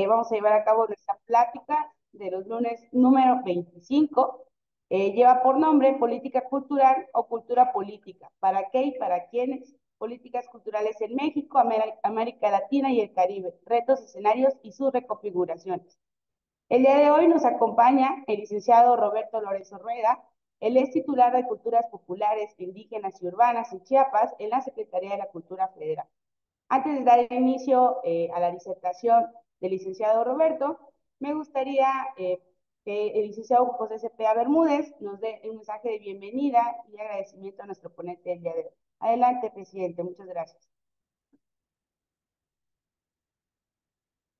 Vamos a llevar a cabo nuestra plática de los lunes número 25. Lleva por nombre Política Cultural o Cultura Política. ¿Para qué y para quiénes? Políticas culturales en México, América Latina y el Caribe. Retos, escenarios y sus reconfiguraciones. El día de hoy nos acompaña el licenciado Roberto Lorenzo Rueda. Él es titular de Culturas Populares, Indígenas y Urbanas en Chiapas en la Secretaría de la Cultura Federal. Antes de dar inicio a la disertación del licenciado Roberto, me gustaría que el licenciado José Cepeda Bermúdez nos dé un mensaje de bienvenida y agradecimiento a nuestro ponente del día de hoy. Adelante, presidente. Muchas gracias.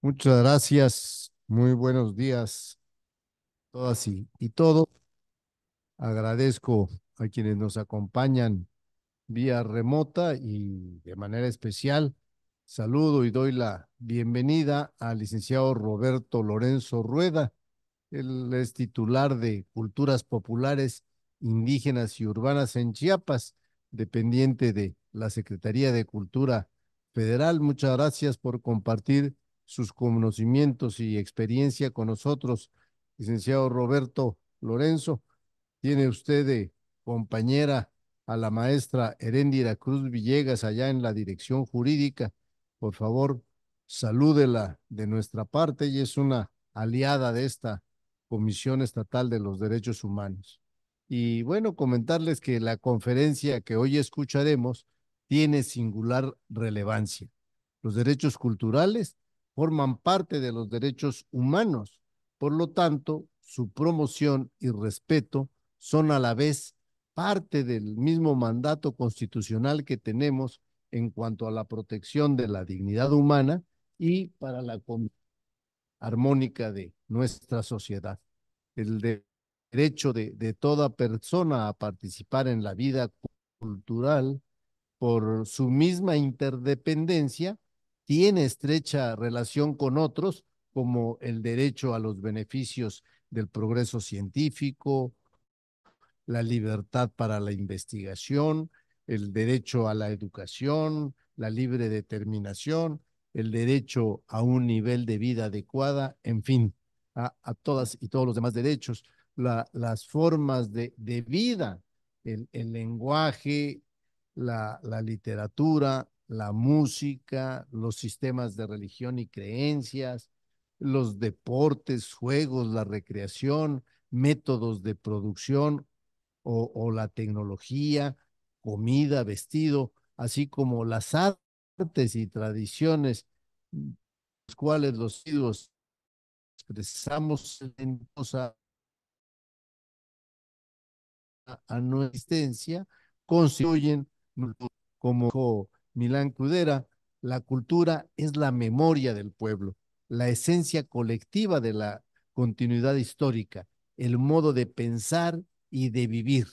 Muchas gracias. Muy buenos días, todas y todos. Agradezco a quienes nos acompañan vía remota y de manera especial saludo y doy la bienvenida al licenciado Roberto Lorenzo Rueda. Él es titular de Culturas Populares, Indígenas y Urbanas en Chiapas, dependiente de la Secretaría de Cultura Federal. Muchas gracias por compartir sus conocimientos y experiencia con nosotros, licenciado Roberto Lorenzo. Tiene usted de compañera a la maestra Heréndira Cruz Villegas allá en la dirección jurídica. Por favor, salúdela de nuestra parte. Ella es una aliada de esta Comisión Estatal de los Derechos Humanos. Y bueno, comentarles que la conferencia que hoy escucharemos tiene singular relevancia. Los derechos culturales forman parte de los derechos humanos. Por lo tanto, su promoción y respeto son a la vez parte del mismo mandato constitucional que tenemos en cuanto a la protección de la dignidad humana y para la armónica de nuestra sociedad. El derecho de toda persona a participar en la vida cultural por su misma interdependencia tiene estrecha relación con otros, como el derecho a los beneficios del progreso científico, la libertad para la investigación, el derecho a la educación, la libre determinación, el derecho a un nivel de vida adecuada, en fin, a todas y todos los demás derechos, las formas de vida, el lenguaje, la literatura, la música, los sistemas de religión y creencias, los deportes, juegos, la recreación, métodos de producción, o la tecnología, comida, vestido, así como las artes y tradiciones, los cuales los individuos expresamos en cosa a nuestra existencia, constituyen, como dijo Milán Kundera, la cultura es la memoria del pueblo, la esencia colectiva de la continuidad histórica, el modo de pensar y de vivir,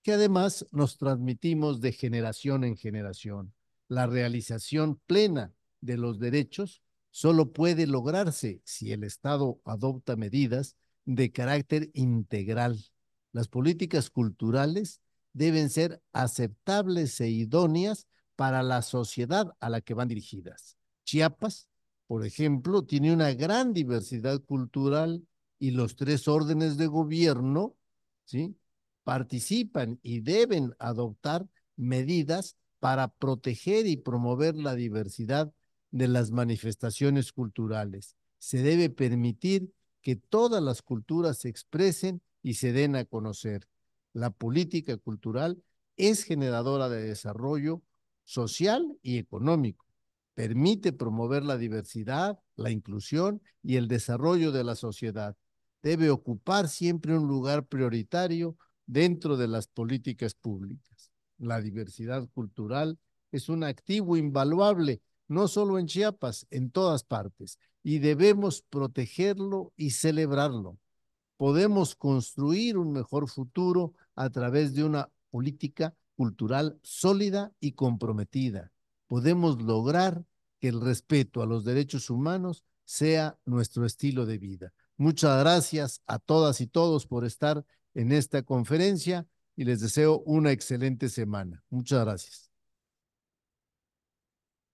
que además nos transmitimos de generación en generación. La realización plena de los derechos solo puede lograrse si el Estado adopta medidas de carácter integral. Las políticas culturales deben ser aceptables e idóneas para la sociedad a la que van dirigidas. Chiapas, por ejemplo, tiene una gran diversidad cultural y los tres órdenes de gobierno, ¿sí?, participan y deben adoptar medidas para proteger y promover la diversidad de las manifestaciones culturales. Se debe permitir que todas las culturas se expresen y se den a conocer. La política cultural es generadora de desarrollo social y económico. Permite promover la diversidad, la inclusión y el desarrollo de la sociedad. Debe ocupar siempre un lugar prioritario dentro de las políticas públicas. La diversidad cultural es un activo invaluable, no solo en Chiapas, en todas partes, y debemos protegerlo y celebrarlo. Podemos construir un mejor futuro a través de una política cultural sólida y comprometida. Podemos lograr que el respeto a los derechos humanos sea nuestro estilo de vida. Muchas gracias a todas y todos por estar en esta conferencia y les deseo una excelente semana. Muchas gracias.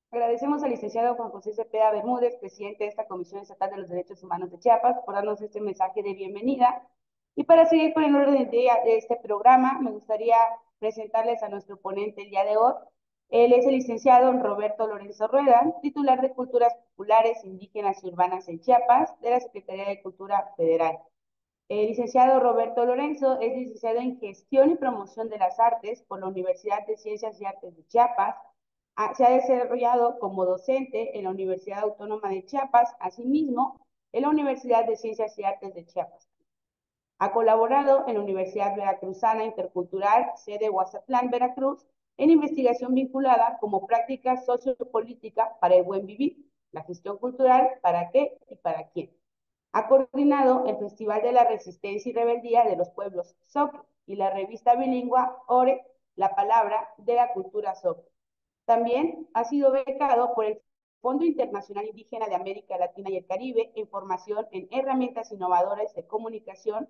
Agradecemos al licenciado Juan José Cepeda Bermúdez, presidente de esta Comisión Estatal de los Derechos Humanos de Chiapas, por darnos este mensaje de bienvenida. Y para seguir con el orden del día de este programa, me gustaría presentarles a nuestro ponente el día de hoy. Él es el licenciado Roberto Lorenzo Rueda, titular de Culturas Populares, Indígenas y Urbanas en Chiapas, de la Secretaría de Cultura Federal. El licenciado Roberto Lorenzo es licenciado en Gestión y Promoción de las Artes por la Universidad de Ciencias y Artes de Chiapas. Se ha desarrollado como docente en la Universidad Autónoma de Chiapas, asimismo en la Universidad de Ciencias y Artes de Chiapas. Ha colaborado en la Universidad Veracruzana Intercultural, sede Huazatlán, Veracruz, en investigación vinculada como práctica sociopolítica para el buen vivir, la gestión cultural, para qué y para quién. Ha coordinado el Festival de la Resistencia y Rebeldía de los Pueblos Zoque y la revista bilingüe Ore, la palabra de la cultura Zoque. También ha sido becado por el Fondo Internacional Indígena de América Latina y el Caribe en formación en herramientas innovadoras de comunicación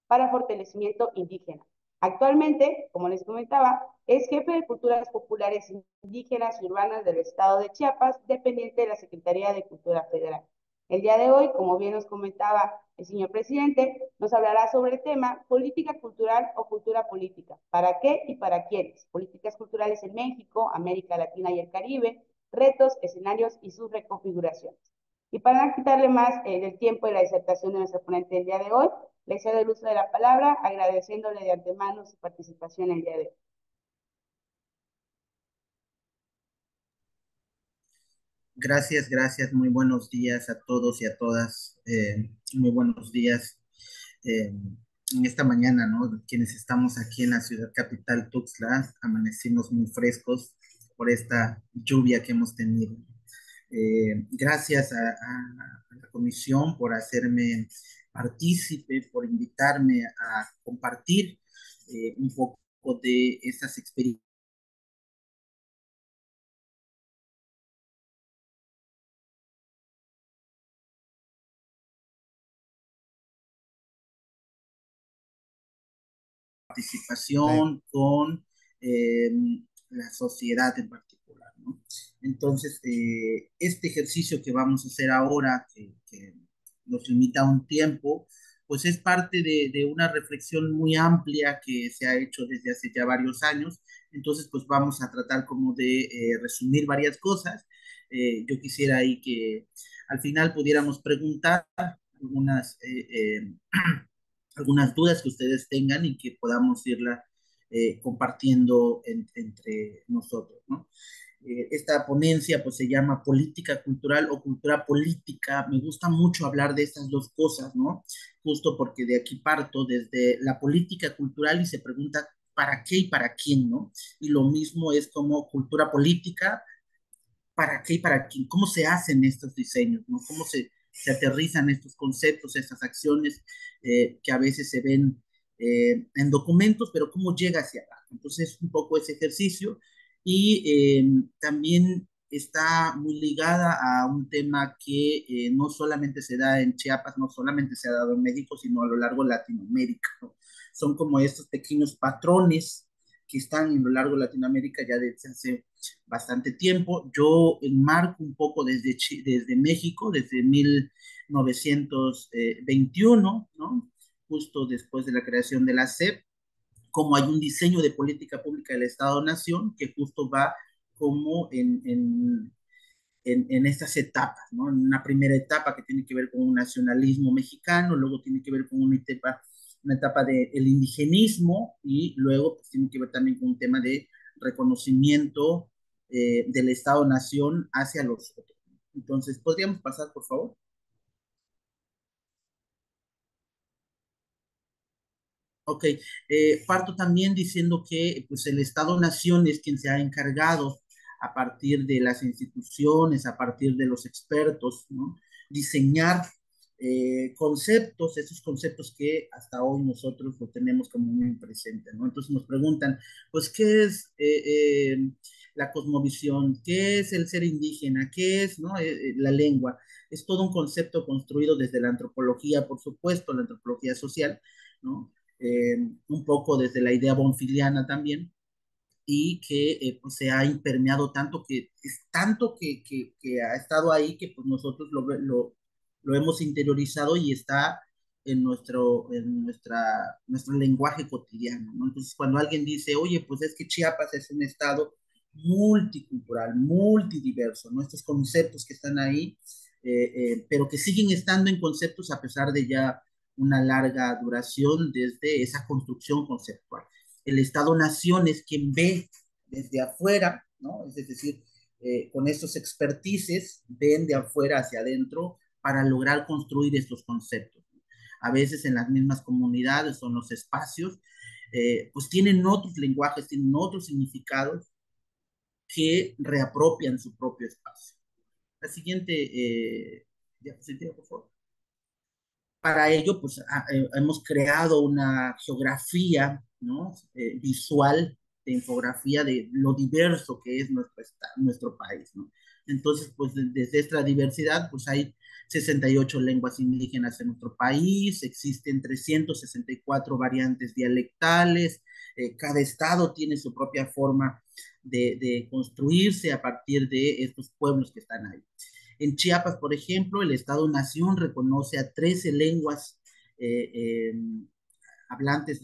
para fortalecimiento indígena. Actualmente, como les comentaba, es jefe de Culturas Populares Indígenas y Urbanas del Estado de Chiapas, dependiente de la Secretaría de Cultura Federal. El día de hoy, como bien nos comentaba el señor presidente, nos hablará sobre el tema política cultural o cultura política. ¿Para qué y para quiénes? Políticas culturales en México, América Latina y el Caribe, retos, escenarios y sus reconfiguraciones. Y para no quitarle más del tiempo de la disertación de nuestro ponente del día de hoy, le cedo el uso de la palabra, agradeciéndole de antemano su participación el día de hoy. Gracias, gracias. Muy buenos días a todos y a todas. Muy buenos días en esta mañana, ¿no? Quienes estamos aquí en la ciudad capital, Tuxtla, amanecimos muy frescos por esta lluvia que hemos tenido. Gracias a la comisión por hacerme partícipe, por invitarme a compartir un poco de estas experiencias Le- participación con eh, la sociedad en particular, ¿no? Entonces, este ejercicio que vamos a hacer ahora, que nos limita un tiempo, pues es parte de una reflexión muy amplia que se ha hecho desde hace ya varios años. Entonces, pues vamos a tratar como de resumir varias cosas. Yo quisiera ahí que al final pudiéramos preguntar algunas algunas dudas que ustedes tengan y que podamos irla compartiendo entre nosotros, ¿no? Esta ponencia pues se llama política cultural o cultura política. Me gusta mucho hablar de estas dos cosas, ¿no? Justo porque de aquí parto desde la política cultural y se pregunta para qué y para quién, ¿no? Y lo mismo es como cultura política, para qué y para quién, cómo se hacen estos diseños, ¿no? Cómo se aterrizan estos conceptos, estas acciones que a veces se ven en documentos, pero cómo llega hacia acá. Entonces, un poco ese ejercicio y también está muy ligada a un tema que no solamente se da en Chiapas, no solamente se ha dado en México, sino a lo largo de Latinoamérica, ¿no? Son como estos pequeños patrones que están en lo largo de Latinoamérica ya desde hace bastante tiempo. Yo enmarco un poco desde México, desde 1921, ¿no? Justo después de la creación de la SEP, como hay un diseño de política pública del Estado-Nación que justo va como en estas etapas, ¿no? En una primera etapa que tiene que ver con un nacionalismo mexicano, luego tiene que ver con una etapa del de indigenismo y luego pues, tiene que ver también con un tema de reconocimiento del Estado-Nación hacia los otros. Entonces, ¿podríamos pasar, por favor? Ok, parto también diciendo que pues, el Estado-Nación es quien se ha encargado a partir de las instituciones, a partir de los expertos, ¿no? Diseñar conceptos, esos conceptos que hasta hoy nosotros lo tenemos como muy presente, ¿no? Entonces nos preguntan, pues, ¿qué es la cosmovisión? ¿Qué es el ser indígena? ¿Qué es, no, la lengua? Es todo un concepto construido desde la antropología, por supuesto, la antropología social, ¿no? Un poco desde la idea bonfiliana también, y que pues se ha impermeado tanto que es tanto que ha estado ahí que pues nosotros lo hemos interiorizado y está nuestro lenguaje cotidiano, ¿no? Entonces, cuando alguien dice, oye, pues es que Chiapas es un estado multicultural, multidiverso, ¿no? Estos conceptos que están ahí, pero que siguen estando en conceptos a pesar de ya una larga duración desde esa construcción conceptual. El Estado-Nación es quien ve desde afuera, ¿no? Es decir, con estos expertices ven de afuera hacia adentro para lograr construir estos conceptos. A veces en las mismas comunidades o en los espacios, pues tienen otros lenguajes, tienen otros significados que reapropian su propio espacio. La siguiente diapositiva, por favor. Para ello, pues hemos creado una geografía, ¿no? Visual, de infografía de lo diverso que es nuestro país, ¿no? Entonces, pues desde esta diversidad, pues hay 68 lenguas indígenas en nuestro país, existen 364 variantes dialectales, cada estado tiene su propia forma de construirse a partir de estos pueblos que están ahí. En Chiapas, por ejemplo, el Estado-Nación reconoce a 13 lenguas eh, eh, hablantes,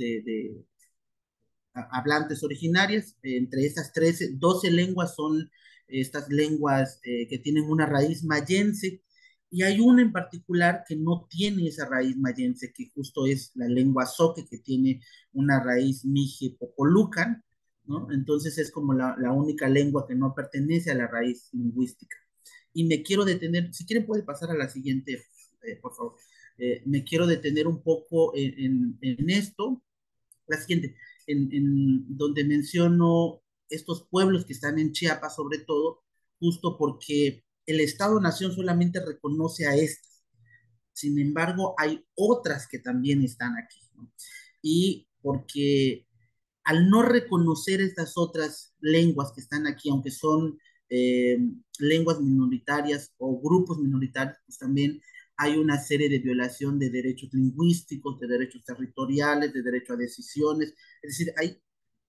hablantes originarias. Entre estas 13, 12 lenguas son estas lenguas que tienen una raíz mayense, y hay una en particular que no tiene esa raíz mayense, que justo es la lengua zoque, que tiene una raíz mije popolucan, ¿no? Entonces es como la única lengua que no pertenece a la raíz lingüística. Y me quiero detener, si quieren puede pasar a la siguiente, por favor. Me quiero detener un poco en esto, la siguiente, donde menciono estos pueblos que están en Chiapas, sobre todo, justo porque el Estado-Nación solamente reconoce a estas. Sin embargo, hay otras que también están aquí, ¿no? Y porque al no reconocer estas otras lenguas que están aquí, aunque son eh, lenguas minoritarias o grupos minoritarios, pues también hay una serie de violación de derechos lingüísticos, de derechos territoriales, de derecho a decisiones. Es decir, hay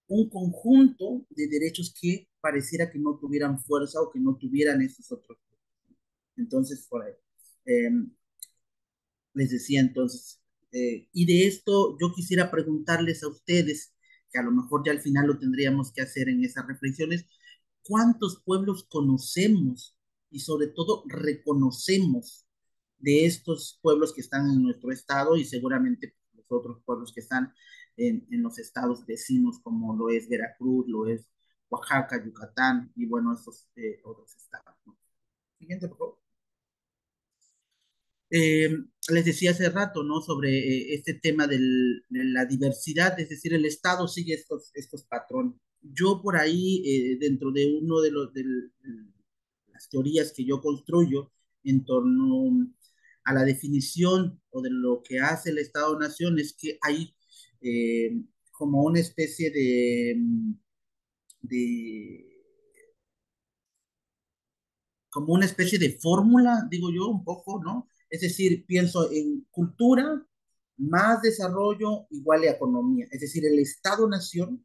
un conjunto de derechos que pareciera que no tuvieran fuerza o que no tuvieran estos otros. Entonces, por ahí. Eh, Les decía entonces, y de esto yo quisiera preguntarles a ustedes, que a lo mejor ya al final lo tendríamos que hacer en esas reflexiones, ¿cuántos pueblos conocemos y sobre todo reconocemos de estos pueblos que están en nuestro estado y seguramente los otros pueblos que están en los estados vecinos como lo es Veracruz, lo es Oaxaca, Yucatán y bueno, estos otros estados, ¿no? Siguiente, por favor. Eh, Les decía hace rato, ¿no? Sobre este tema de la diversidad, es decir, el Estado sigue estos patrones. Yo por ahí, dentro de uno de las teorías que yo construyo en torno a la definición o de lo que hace el Estado-Nación, es que hay como una especie de como una especie de fórmula, digo yo, un poco, ¿no? Es decir, pienso en cultura, más desarrollo igual a economía. Es decir, el Estado-Nación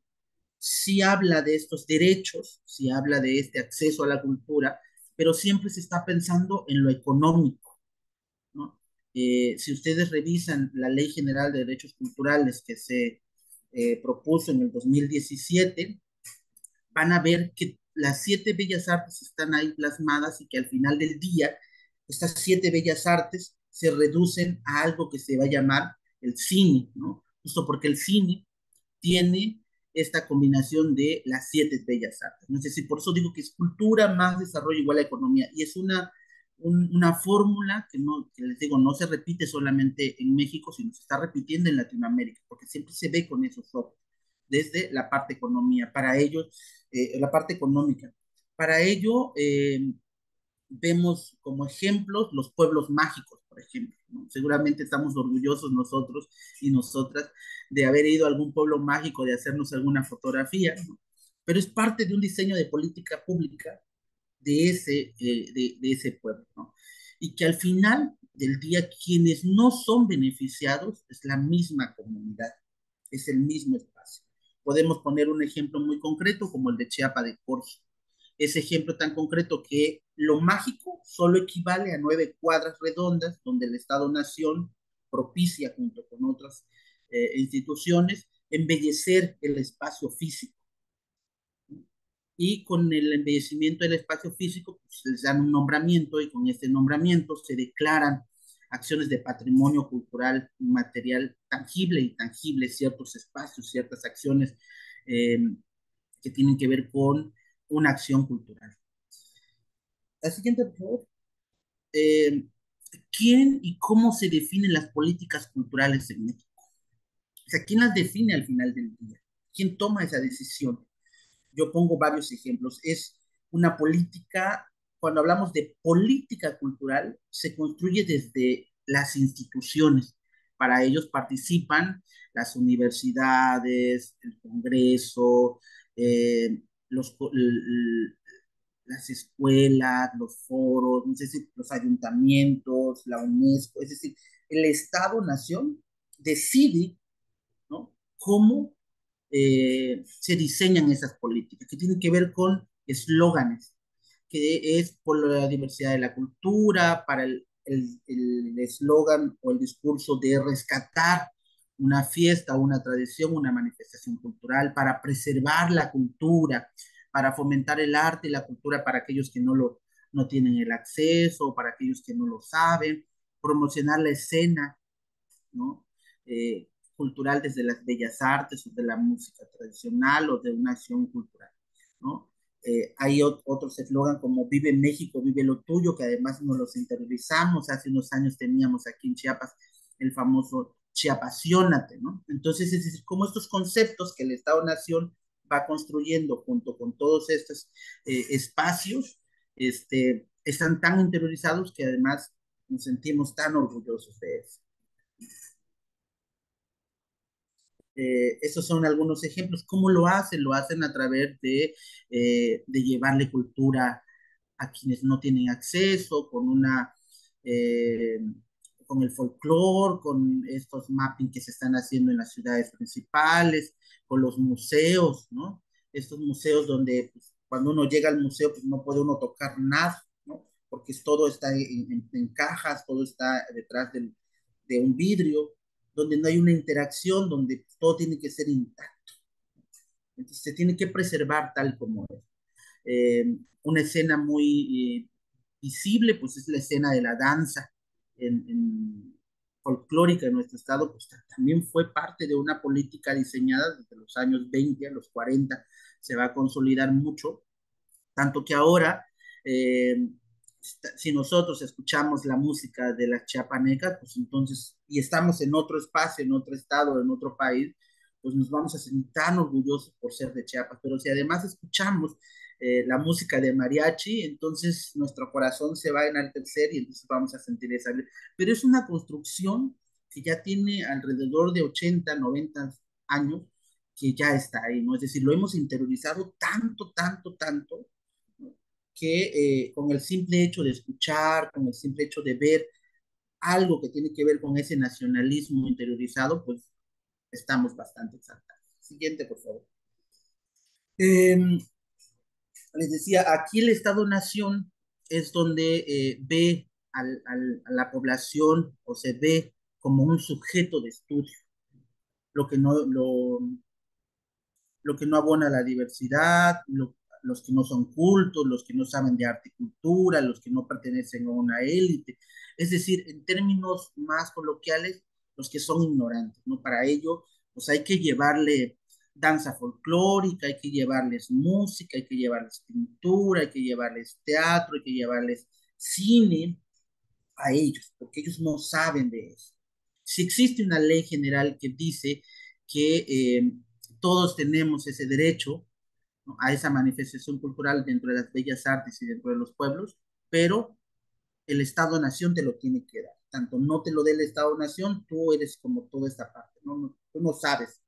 sí habla de estos derechos, sí habla de este acceso a la cultura, pero siempre se está pensando en lo económico, ¿no? Si ustedes revisan la Ley General de Derechos Culturales que se propuso en el 2017, van a ver que las 7 bellas artes están ahí plasmadas y que al final del día estas 7 bellas artes se reducen a algo que se va a llamar el cine, ¿no? Justo porque el cine tiene esta combinación de las 7 bellas artes, ¿no? Es decir, por eso digo que es cultura más desarrollo igual a economía, y es una fórmula que, no, que les digo, no se repite solamente en México, sino se está repitiendo en Latinoamérica, porque siempre se ve con esos ojos desde la parte economía. Para ellos, la parte económica. Para ello, vemos como ejemplos los pueblos mágicos, por ejemplo, ¿no? Seguramente estamos orgullosos nosotros y nosotras de haber ido a algún pueblo mágico, de hacernos alguna fotografía, ¿no? Pero es parte de un diseño de política pública de ese pueblo, ¿no? Y que al final del día quienes no son beneficiados es la misma comunidad, es el mismo espacio. podemos poner un ejemplo muy concreto como el de Chiapa de Corzo. Ese ejemplo tan concreto que lo mágico solo equivale a 9 cuadras redondas donde el Estado-Nación propicia junto con otras instituciones embellecer el espacio físico. Y con el embellecimiento del espacio físico pues, les dan un nombramiento y con este nombramiento se declaran acciones de patrimonio cultural, material tangible y intangible, ciertos espacios, ciertas acciones eh, que tienen que ver con una acción cultural. La siguiente, por favor. Eh, ¿Quién y cómo se definen las políticas culturales en México? O sea, ¿quién las define al final del día? ¿Quién toma esa decisión? Yo pongo varios ejemplos. Es una política, cuando hablamos de política cultural, se construye desde las instituciones. Para ellos participan las universidades, el Congreso, eh, los, las escuelas, los foros, es decir, los ayuntamientos, la UNESCO, es decir, el Estado-Nación decide, ¿no?, cómo se diseñan esas políticas, que tienen que ver con eslóganes, que es por la diversidad de la cultura, para el eslogan o el discurso de rescatar una fiesta, una tradición, una manifestación cultural, para preservar la cultura, para fomentar el arte y la cultura para aquellos que no tienen el acceso, para aquellos que no lo saben, promocionar la escena, ¿no? Cultural desde las bellas artes o de la música tradicional o de una acción cultural, ¿no? Hay otros eslogan como Vive México, vive lo tuyo, que además nos los interiorizamos. Hace unos años teníamos aquí en Chiapas el famoso Chiapasionate, ¿no? Entonces, es decir, como estos conceptos que el Estado-Nación va construyendo junto con todos estos espacios, están tan interiorizados que además nos sentimos tan orgullosos de eso. Esos son algunos ejemplos. ¿Cómo lo hacen? Lo hacen a través de llevarle cultura a quienes no tienen acceso, eh, con el folclore, con estos mapping que se están haciendo en las ciudades principales, con los museos, ¿no? Estos museos donde pues, cuando uno llega al museo pues no puede uno tocar nada, ¿no? Porque todo está en cajas, todo está detrás de un vidrio, donde no hay una interacción, donde todo tiene que ser intacto. Entonces se tiene que preservar tal como es. Una escena muy visible, pues es la escena de la danza folclórica en nuestro estado, pues también fue parte de una política diseñada desde los años 20 a los 40, se va a consolidar mucho, tanto que ahora, si nosotros escuchamos la música de la chiapaneca, pues entonces, y estamos en otro espacio, en otro estado, en otro país, pues nos vamos a sentir tan orgullosos por ser de Chiapas. Pero si además escuchamos la música de mariachi, entonces nuestro corazón se va a enaltecer y entonces vamos a sentir esa. Pero es una construcción que ya tiene alrededor de 80, 90 años, que ya está ahí, ¿no? Es decir, lo hemos interiorizado tanto, tanto, tanto, ¿no?, que con el simple hecho de escuchar, con el simple hecho de ver algo que tiene que ver con ese nacionalismo interiorizado, pues estamos bastante exaltados. Siguiente, por favor. Les decía, aquí el Estado-Nación es donde ve a la población o se ve como un sujeto de estudio, lo que no, lo que no abona la diversidad, los que no son cultos, los que no saben de arte y cultura, los que no pertenecen a una élite. Es decir, en términos más coloquiales, los que son ignorantes, ¿no? Para ello, pues hay que llevarle danza folclórica, hay que llevarles música, hay que llevarles pintura, hay que llevarles teatro, hay que llevarles cine a ellos, porque ellos no saben de eso. Si existe una ley general que dice que todos tenemos ese derecho, ¿no?, a esa manifestación cultural dentro de las bellas artes y dentro de los pueblos, pero el Estado-Nación te lo tiene que dar. Tanto no te lo dé el Estado-Nación, tú eres como toda esta parte, ¿no? Tú no sabes.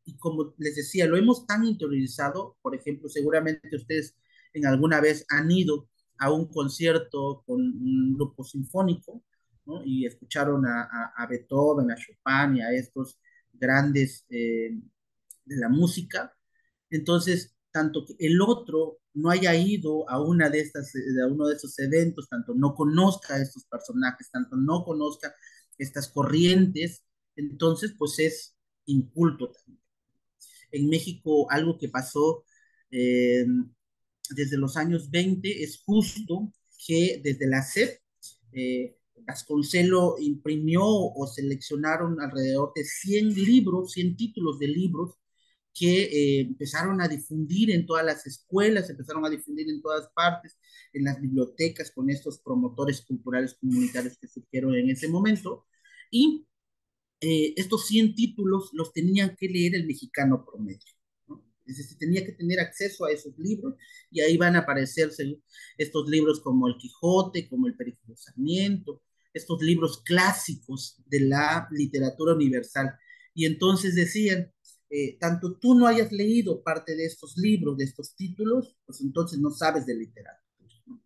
Y como les decía, lo hemos tan interiorizado, por ejemplo, seguramente ustedes en alguna vez han ido a un concierto con un grupo sinfónico, ¿no?, y escucharon a Beethoven, a Chopin y a estos grandes de la música. Entonces, tanto que el otro no haya ido a una de estas, a uno de esos eventos, tanto no conozca a estos personajes, tanto no conozca estas corrientes, entonces pues es inculto también. En México algo que pasó eh, desde los años 20 es justo que desde la SEP Vasconcelo imprimió o seleccionaron alrededor de 100 libros, 100 títulos de libros que empezaron a difundir en todas las escuelas, empezaron a difundir en todas partes, en las bibliotecas con estos promotores culturales comunitarios que surgieron en ese momento. Y estos 100 títulos los tenían que leer el mexicano promedio, ¿no? Es decir, tenía que tener acceso a esos libros y ahí van a aparecerse estos libros como El Quijote, como El Peregrino Sarmiento, estos libros clásicos de la literatura universal. Y entonces decían, tanto tú no hayas leído parte de estos libros, de estos títulos, pues entonces no sabes de literatura, ¿no?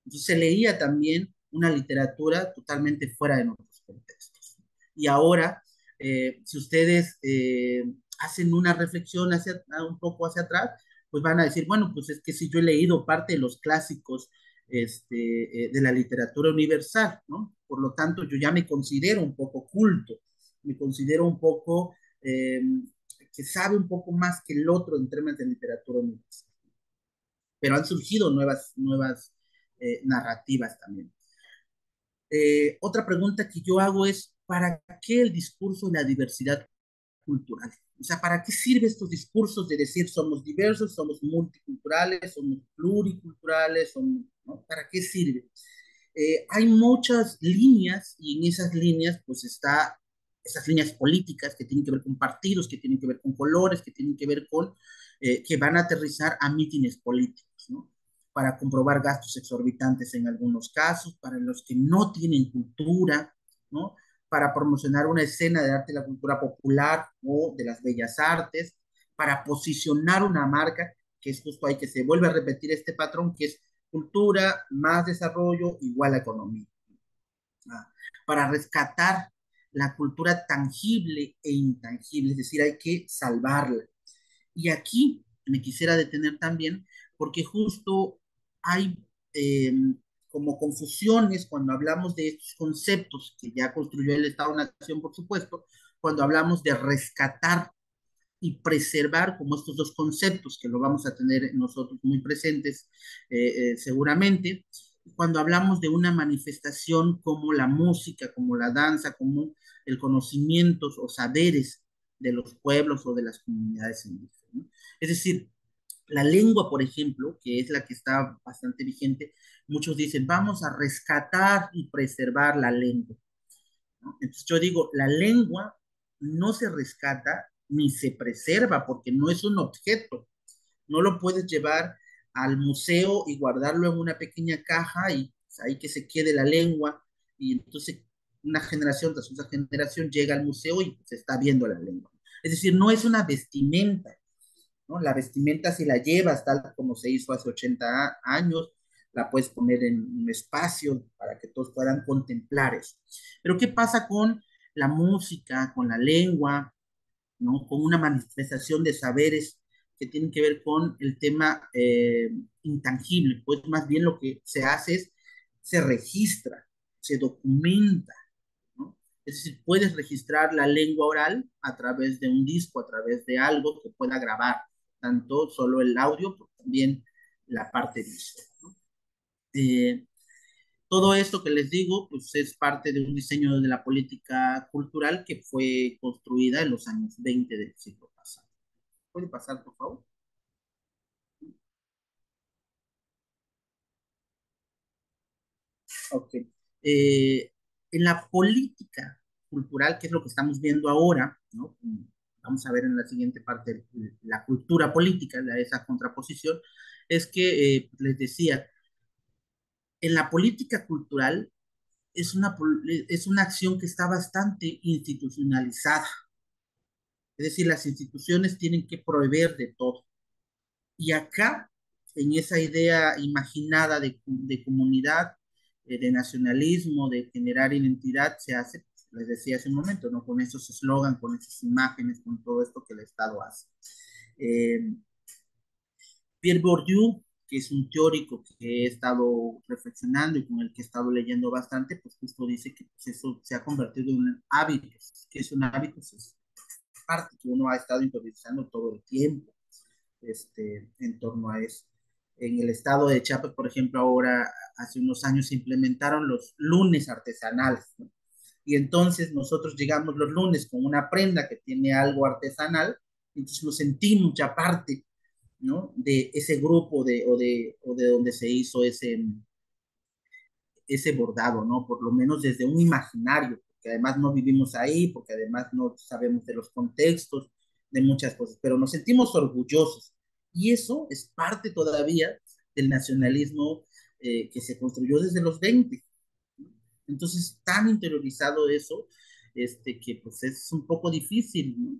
Entonces se leía también una literatura totalmente fuera de nuestros contextos. Y ahora, si ustedes hacen una reflexión hacia, un poco hacia atrás, pues van a decir, bueno, pues es que si yo he leído parte de los clásicos de la literatura universal, ¿no? Por lo tanto, yo ya me considero un poco culto, me considero un poco que sabe un poco más que el otro en términos de literatura universal. Pero han surgido nuevas narrativas también. Otra pregunta que yo hago es, ¿para qué el discurso de la diversidad cultural? O sea, ¿para qué sirven estos discursos de decir somos diversos, somos multiculturales, somos pluriculturales, somos, ¿no? ¿Para qué sirve? Hay muchas líneas y en esas líneas pues está esas líneas políticas que tienen que ver con partidos, que tienen que ver con colores, que tienen que ver con, que van a aterrizar a mítines políticos, ¿no? Para comprobar gastos exorbitantes en algunos casos, para los que no tienen cultura, ¿no? Para promocionar una escena de arte de la cultura popular o de las bellas artes, para posicionar una marca, que es justo ahí que se vuelve a repetir este patrón, que es cultura más desarrollo igual a economía. Ah, para rescatar la cultura tangible e intangible, es decir, hay que salvarla. Y aquí me quisiera detener también porque justo hay eh, como confusiones cuando hablamos de estos conceptos que ya construyó el Estado-Nación, por supuesto, cuando hablamos de rescatar y preservar como estos dos conceptos que lo vamos a tener nosotros muy presentes seguramente, cuando hablamos de una manifestación como la música, como la danza, como el conocimiento o saberes de los pueblos o de las comunidades indígenas, ¿no? Es decir, la lengua, por ejemplo, que es la que está bastante vigente, muchos dicen, vamos a rescatar y preservar la lengua, ¿no? Entonces yo digo, la lengua no se rescata ni se preserva porque no es un objeto. No lo puedes llevar al museo y guardarlo en una pequeña caja y pues, ahí que se quede la lengua y entonces una generación tras otra generación llega al museo y se está viendo la lengua. Es decir, no es una vestimenta, ¿no? La vestimenta si la llevas tal como se hizo hace 80 años, la puedes poner en un espacio para que todos puedan contemplar eso. Pero ¿qué pasa con la música, con la lengua, ¿no? Con una manifestación de saberes que tienen que ver con el tema intangible? Pues más bien lo que se hace es, se registra, se documenta, ¿no? Es decir, puedes registrar la lengua oral a través de un disco, a través de algo que pueda grabar, tanto solo el audio, pero también la parte visual, ¿no? Todo esto que les digo, pues es parte de un diseño de la política cultural que fue construida en los años 20 del siglo pasado. ¿Puede pasar, por favor? Ok. Eh, en la política cultural, que es lo que estamos viendo ahora, ¿no? Vamos a ver en la siguiente parte la cultura política, esa contraposición, es que, les decía, en la política cultural es una acción que está bastante institucionalizada. Es decir, las instituciones tienen que proveer de todo. Y acá, en esa idea imaginada de comunidad, de nacionalismo, de generar identidad, se hace les decía hace un momento, ¿no? Con esos eslogan, con esas imágenes, con todo esto que el Estado hace. Eh, Pierre Bourdieu, que es un teórico que he estado reflexionando y con el que he estado leyendo bastante, pues justo dice que pues, eso se ha convertido en un hábito. ¿Qué es un hábito? Pues es parte que uno ha estado improvisando todo el tiempo en torno a eso. En el estado de Chiapas, por ejemplo, ahora, hace unos años se implementaron los lunes artesanales, ¿no? Y entonces nosotros llegamos los lunes con una prenda que tiene algo artesanal, entonces nos sentimos ya parte, ¿no? De ese grupo o de donde se hizo ese bordado, ¿no? Por lo menos desde un imaginario, porque además no vivimos ahí, porque además no sabemos de los contextos, de muchas cosas, pero nos sentimos orgullosos. Y eso es parte todavía del nacionalismo que se construyó desde los 20. Entonces, tan interiorizado eso, que pues es un poco difícil, ¿no?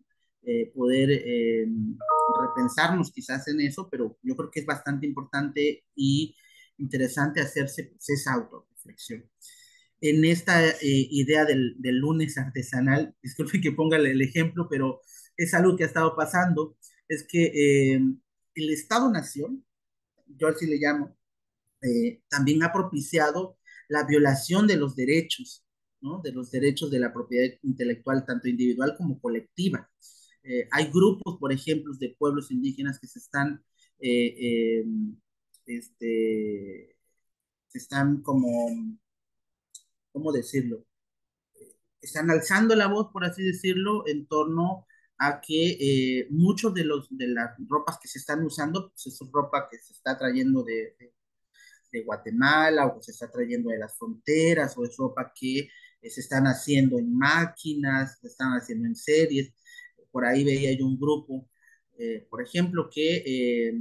Poder repensarnos quizás en eso, pero yo creo que es bastante importante y interesante hacerse pues, esa autorreflexión. En esta idea del lunes artesanal, disculpe que ponga el ejemplo, pero es algo que ha estado pasando, es que el Estado-Nación, yo así le llamo, también ha propiciado la violación de los derechos, ¿no? De los derechos de la propiedad intelectual, tanto individual como colectiva. Hay grupos, por ejemplo, de pueblos indígenas que eh, eh, este, se están como, ¿cómo decirlo? Están alzando la voz, por así decirlo, en torno a que muchos de las ropas que se están usando, pues es ropa que se está trayendo de Guatemala o que se está trayendo de las fronteras o es ropa que se están haciendo en máquinas, se están haciendo en series. Por ahí veía yo un grupo, por ejemplo, que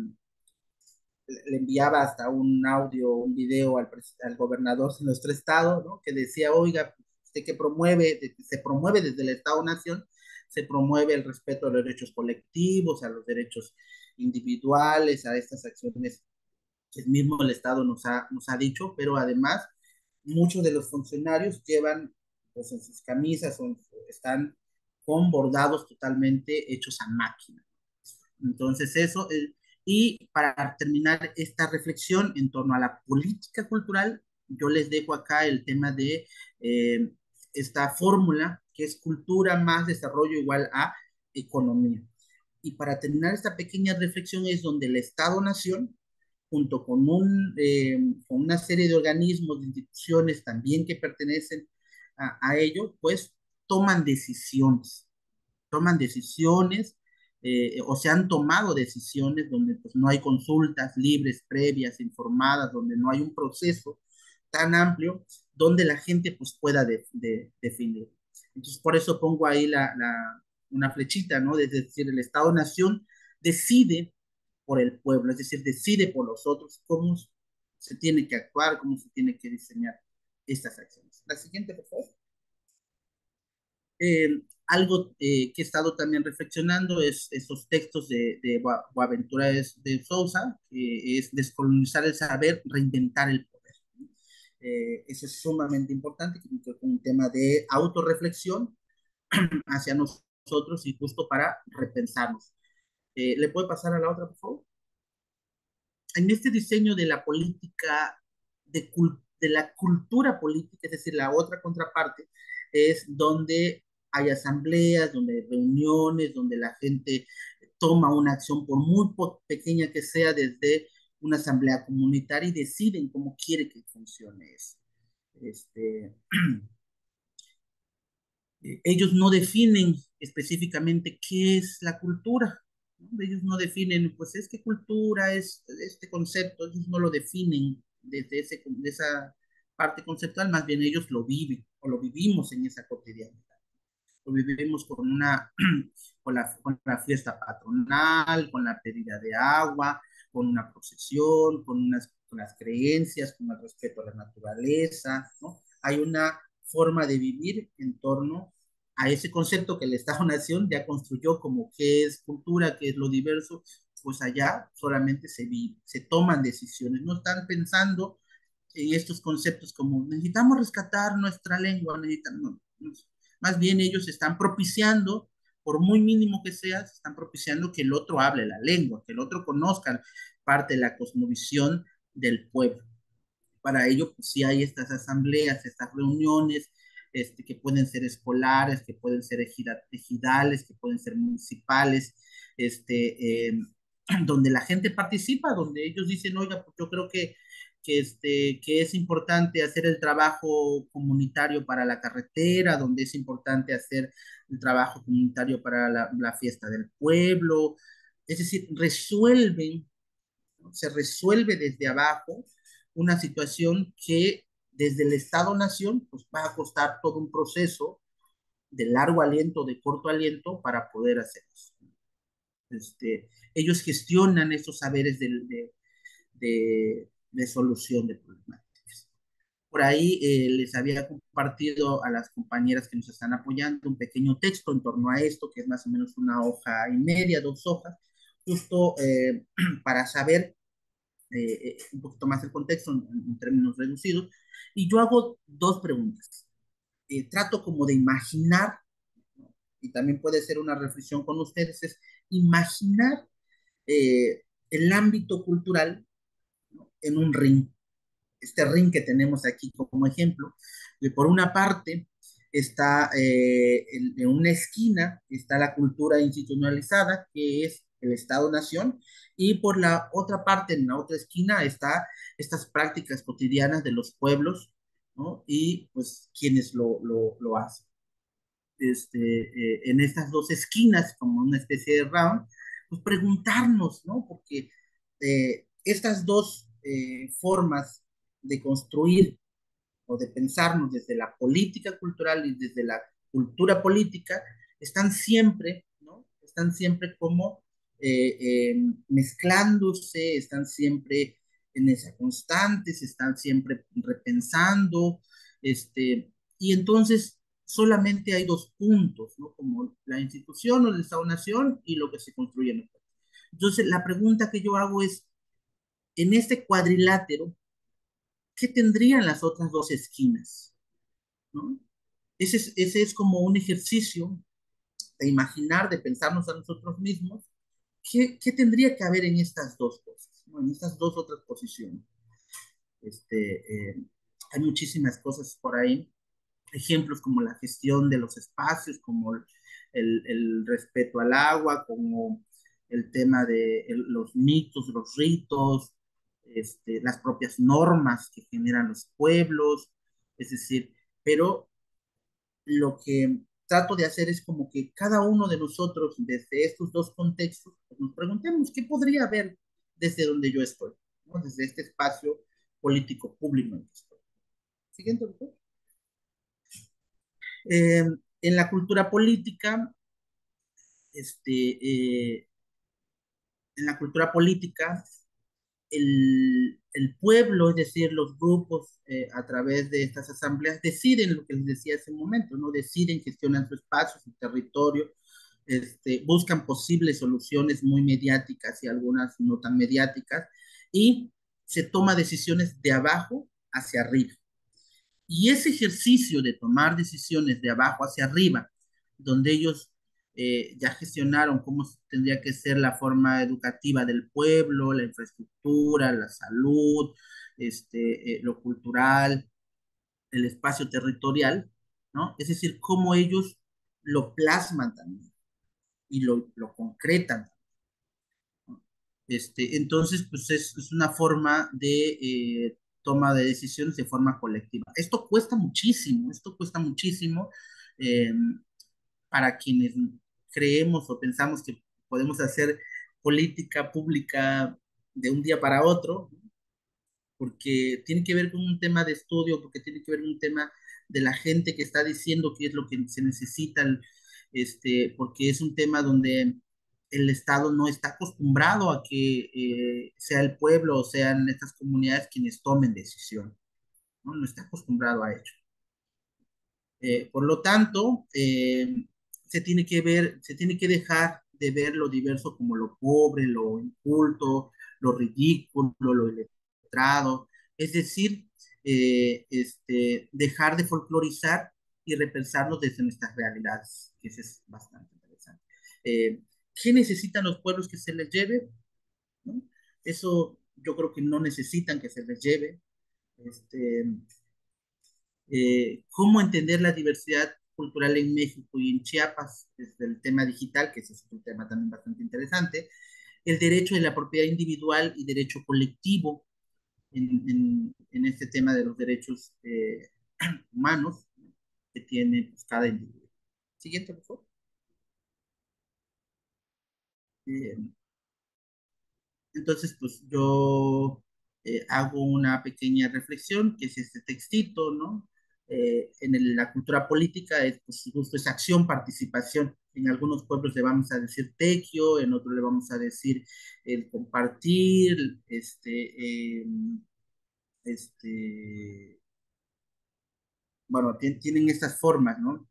le enviaba hasta un audio, un video al gobernador de nuestro estado, ¿no? Que decía, oiga, usted que se promueve desde el Estado-Nación, se promueve el respeto a los derechos colectivos, a los derechos individuales, a estas acciones el mismo el Estado nos ha dicho, pero además muchos de los funcionarios llevan pues, en sus camisas o están con bordados totalmente hechos a máquina. Entonces eso, y para terminar esta reflexión en torno a la política cultural, yo les dejo acá el tema de eh, esta fórmula que es cultura más desarrollo igual a economía. Y para terminar esta pequeña reflexión es donde el Estado-Nación junto con una serie de organismos, de instituciones también que pertenecen a ello, pues toman decisiones o se han tomado decisiones donde pues, no hay consultas libres, previas, informadas, donde no hay un proceso tan amplio donde la gente pues pueda definir. Entonces, por eso pongo ahí una flechita, ¿no? Es decir, el Estado-Nación decide por el pueblo, es decir, decide por los otros cómo se tiene que actuar, cómo se tiene que diseñar estas acciones. La siguiente, por favor. Algo que he estado también reflexionando es esos textos de Boaventura de Sousa, que es descolonizar el saber, reinventar el poder. Eso es sumamente importante, que es un tema de autorreflexión hacia nosotros y justo para repensarnos. ¿Le puede pasar a la otra, por favor? En este diseño de la política, de la cultura política, es decir, la otra contraparte, es donde hay asambleas, donde hay reuniones, donde la gente toma una acción, por muy pequeña que sea, desde una asamblea comunitaria y deciden cómo quiere que funcione eso. Este, ellos no definen específicamente qué es la cultura, ¿no? Ellos no definen, pues es que cultura es este concepto, ellos no lo definen de esa parte conceptual, más bien ellos lo viven o lo vivimos en esa cotidianidad. Lo vivimos con la fiesta patronal, con la pedida de agua, con una procesión, con las creencias, con el respeto a la naturaleza, ¿no? Hay una forma de vivir en torno a ese concepto que el Estado-Nación ya construyó como qué es cultura, qué es lo diverso, pues allá solamente se toman decisiones, no están pensando en estos conceptos como necesitamos rescatar nuestra lengua, necesitamos, no, Más bien ellos están propiciando, por muy mínimo que sea, están propiciando que el otro hable la lengua, que el otro conozca parte de la cosmovisión del pueblo. Para ello, pues sí hay estas asambleas, estas reuniones, que pueden ser escolares, que pueden ser ejidales, que pueden ser municipales, donde la gente participa, donde ellos dicen, oiga, pues yo creo que es importante hacer el trabajo comunitario para la carretera, donde es importante hacer el trabajo comunitario para la fiesta del pueblo. Es decir, resuelven, ¿no? Se resuelve desde abajo una situación que desde el Estado-Nación pues va a costar todo un proceso de largo aliento, de corto aliento para poder hacer eso. Ellos gestionan esos saberes de solución de problemáticas. Por ahí les había compartido a las compañeras que nos están apoyando un pequeño texto en torno a esto, que es más o menos una hoja y media, 2 hojas, justo para saber un poquito más el contexto en términos reducidos. Y yo hago 2 preguntas. Trato como de imaginar, ¿no? Y también puede ser una reflexión con ustedes, es imaginar el ámbito cultural, ¿no? En un ring. Este ring que tenemos aquí como ejemplo, que por una parte está en una esquina, está la cultura institucionalizada, que es el Estado-Nación, y por la otra parte, en la otra esquina, está estas prácticas cotidianas de los pueblos, ¿no? Y pues quienes lo hacen. En estas 2 esquinas, como una especie de round, pues preguntarnos, ¿no? Porque estas dos formas de construir o de pensarnos desde la política cultural y desde la cultura política están siempre, ¿no? Están siempre como mezclándose, están siempre en esa constante, se están siempre repensando, y entonces solamente hay 2 puntos, ¿no? Como la institución o el Estado-Nación y lo que se construye en el pueblo. Entonces, la pregunta que yo hago es, en este cuadrilátero, ¿qué tendrían las otras 2 esquinas? ¿No? Ese es como un ejercicio de imaginar, de pensarnos a nosotros mismos, ¿qué tendría que haber en estas 2 cosas, ¿no? En estas 2 otras posiciones. Hay muchísimas cosas por ahí, ejemplos como la gestión de los espacios, como el respeto al agua, como el tema de los mitos, los ritos, las propias normas que generan los pueblos, es decir, pero lo que trato de hacer es como que cada uno de nosotros, desde estos 2 contextos, pues nos preguntemos qué podría haber desde donde yo estoy, ¿no? Desde este espacio político público en que estoy. Siguiente, doctor. Eh, en la cultura política, este, en la cultura política, el pueblo, es decir, los grupos a través de estas asambleas deciden lo que les decía hace un momento, ¿no? Deciden, gestionan su espacio, su territorio, buscan posibles soluciones muy mediáticas y algunas no tan mediáticas, y se toma decisiones de abajo hacia arriba. Y ese ejercicio de tomar decisiones de abajo hacia arriba, donde ellos ya gestionaron cómo tendría que ser la forma educativa del pueblo, la infraestructura, la salud, lo cultural, el espacio territorial, ¿no? Es decir, cómo ellos lo plasman también y lo concretan. Entonces, pues es una forma de toma de decisiones de forma colectiva. Esto cuesta muchísimo eh, para quienes creemos o pensamos que podemos hacer política pública de un día para otro, porque tiene que ver con un tema de estudio, porque tiene que ver con un tema de la gente que está diciendo qué es lo que se necesita, porque es un tema donde el Estado no está acostumbrado a que sea el pueblo o sean estas comunidades quienes tomen decisión, ¿no? No está acostumbrado a ello. Por lo tanto, se tiene que dejar de ver lo diverso como lo pobre, lo inculto, lo ridículo, lo iletrado, es decir, dejar de folclorizar y repensarnos desde nuestras realidades, que eso es bastante interesante. ¿Qué necesitan los pueblos que se les lleve? ¿No? Eso yo creo que no necesitan que se les lleve. Este, ¿Cómo entender la diversidad cultural en México y en Chiapas desde el tema digital, que ese es un tema también bastante interesante? El derecho de la propiedad individual y derecho colectivo en este tema de los derechos humanos que tiene pues, cada individuo. Siguiente, por favor. Eh, entonces, pues yo hago una pequeña reflexión, que es este textito, ¿no? La cultura política es, pues, justo esa acción, participación. En algunos pueblos le vamos a decir tequio, en otros le vamos a decir el compartir, bueno, tienen estas formas, ¿no?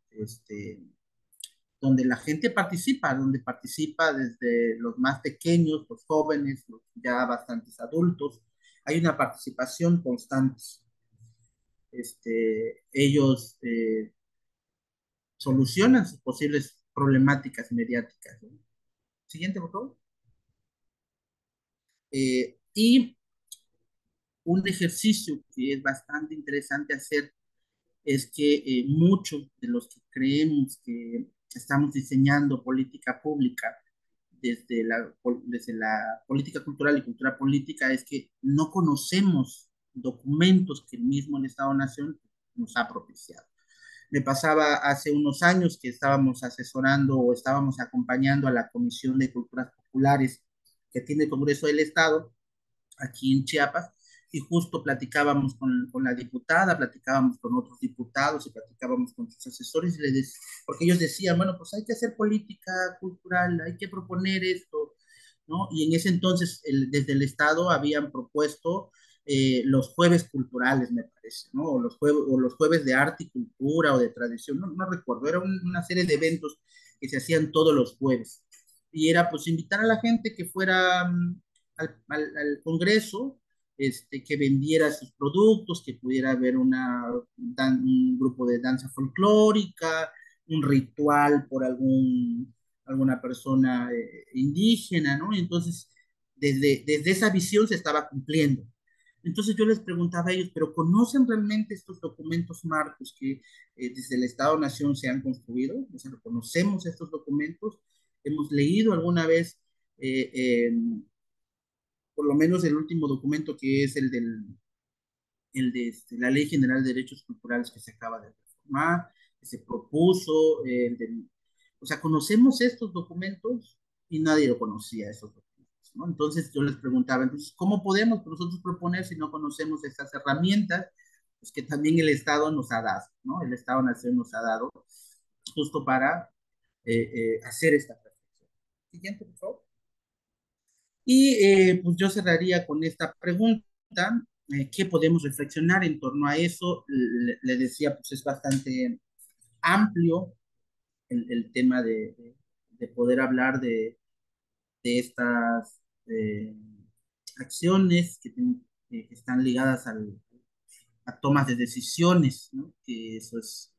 Donde la gente participa, donde participa desde los más pequeños, los jóvenes, los ya bastantes adultos. Hay una participación constante. Ellos solucionan sus posibles problemáticas mediáticas, ¿no? Siguiente, por favor. Y un ejercicio que es bastante interesante hacer es que muchos de los que creemos que estamos diseñando política pública desde la política cultural y cultura política es que no conocemos documentos que el mismo el Estado-Nación nos ha propiciado. Me pasaba hace unos años que estábamos asesorando o estábamos acompañando a la Comisión de Culturas Populares que tiene el Congreso del Estado aquí en Chiapas, y justo platicábamos con la diputada, platicábamos con otros diputados y platicábamos con sus asesores, porque ellos decían, bueno, pues hay que hacer política cultural, hay que proponer esto, ¿no? Y en ese entonces, desde el Estado habían propuesto los jueves culturales, me parece, ¿no? O los jueves de arte y cultura o de tradición, no recuerdo, era una serie de eventos que se hacían todos los jueves. Y era pues invitar a la gente que fuera al Congreso, que vendiera sus productos, que pudiera haber un grupo de danza folclórica, un ritual por alguna persona indígena, ¿no? Entonces, desde esa visión se estaba cumpliendo. Entonces yo les preguntaba a ellos, ¿pero conocen realmente estos documentos marcos que desde el Estado-Nación se han construido? O sea, ¿conocemos estos documentos? ¿Hemos leído alguna vez por lo menos el último documento que es el de la Ley General de Derechos Culturales que se acaba de reformar, que se propuso, o sea, conocemos estos documentos y nadie lo conocía, esos documentos, ¿no? Entonces yo les preguntaba, entonces, ¿cómo podemos nosotros proponer si no conocemos estas herramientas? Pues que también el Estado nos ha dado, ¿no? El Estado-Nación nos ha dado justo para hacer esta reflexión. Siguiente, por favor. Y pues yo cerraría con esta pregunta, ¿qué podemos reflexionar en torno a eso? Le decía, pues es bastante amplio el tema de poder hablar de estas acciones que están ligadas a tomas de decisiones, ¿no? Que eso es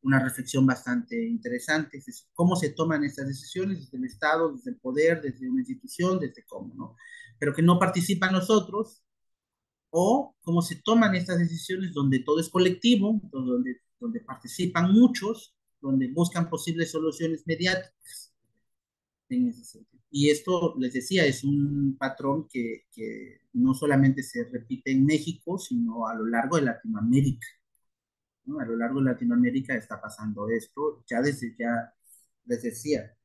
una reflexión bastante interesante, es decir, cómo se toman estas decisiones desde el Estado, desde el poder, desde una institución, desde cómo, ¿no? Pero que no participan nosotros, o cómo se toman estas decisiones donde todo es colectivo, donde participan muchos, donde buscan posibles soluciones mediáticas en ese sentido. Y esto, les decía, es un patrón que no solamente se repite en México, sino a lo largo de Latinoamérica, ¿no? A lo largo de Latinoamérica está pasando esto, ya les decía,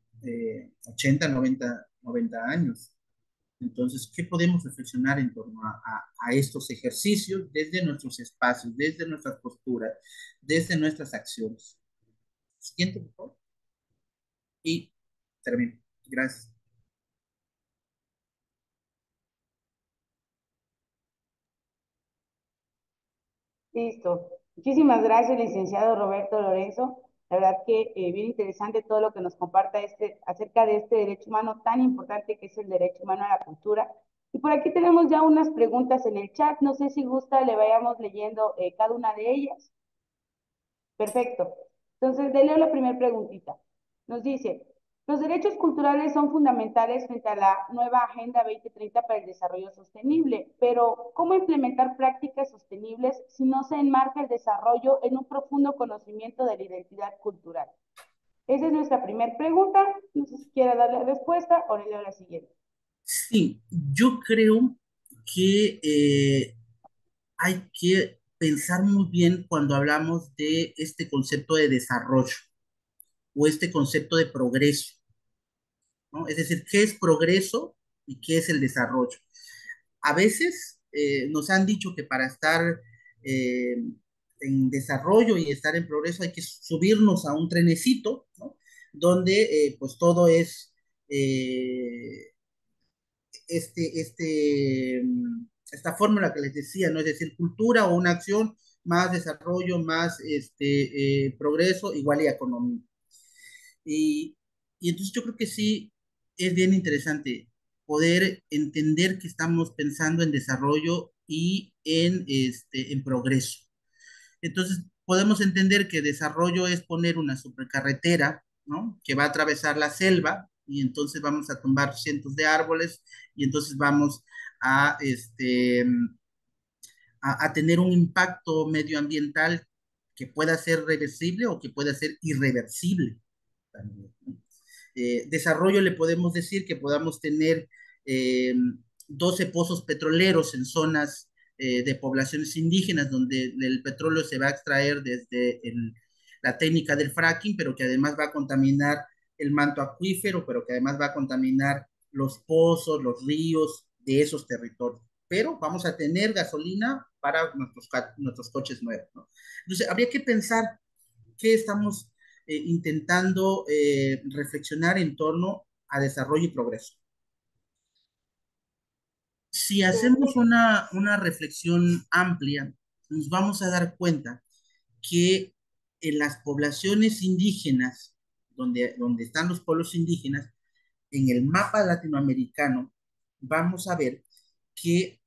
80, 90 años. Entonces, ¿qué podemos reflexionar en torno a estos ejercicios desde nuestros espacios, desde nuestras posturas, desde nuestras acciones? Siguiente, por favor. Y termino. Gracias. Listo. Muchísimas gracias, licenciado Roberto Lorenzo. La verdad que bien interesante todo lo que nos comparta acerca de este derecho humano tan importante que es el derecho humano a la cultura. Y por aquí tenemos ya unas preguntas en el chat. No sé si gusta, le vayamos leyendo cada una de ellas. Perfecto. Entonces, le leo la primera preguntita. Nos dice, los derechos culturales son fundamentales frente a la nueva Agenda 2030 para el Desarrollo Sostenible, pero ¿cómo implementar prácticas sostenibles si no se enmarca el desarrollo en un profundo conocimiento de la identidad cultural? Esa es nuestra primera pregunta. No sé si quiere darle respuesta o le leo la siguiente. Sí, yo creo que hay que pensar muy bien cuando hablamos de este concepto de desarrollo o este concepto de progreso, ¿no? Es decir, ¿qué es progreso y qué es el desarrollo? A veces nos han dicho que para estar eh, en desarrollo y estar en progreso hay que subirnos a un trenecito, ¿no? Donde pues todo es eh, esta fórmula que les decía, ¿no? Es decir, cultura o una acción más desarrollo, más progreso, igual y economía. Y, y entonces yo creo que sí es bien interesante poder entender que estamos pensando en desarrollo y en progreso. Entonces podemos entender que desarrollo es poner una supercarretera, ¿no? Que va a atravesar la selva y entonces vamos a tumbar cientos de árboles y entonces vamos a, a tener un impacto medioambiental que pueda ser reversible o que pueda ser irreversible también, ¿no? Desarrollo le podemos decir que podamos tener eh, 12 pozos petroleros en zonas de poblaciones indígenas donde el petróleo se va a extraer desde la técnica del fracking, pero que además va a contaminar el manto acuífero, pero que además va a contaminar los pozos, los ríos de esos territorios. Pero vamos a tener gasolina para nuestros coches nuevos, ¿no? Entonces, habría que pensar qué estamos intentando reflexionar en torno a desarrollo y progreso. Si hacemos una reflexión amplia, nos vamos a dar cuenta que en las poblaciones indígenas, donde están los pueblos indígenas, en el mapa latinoamericano, vamos a ver que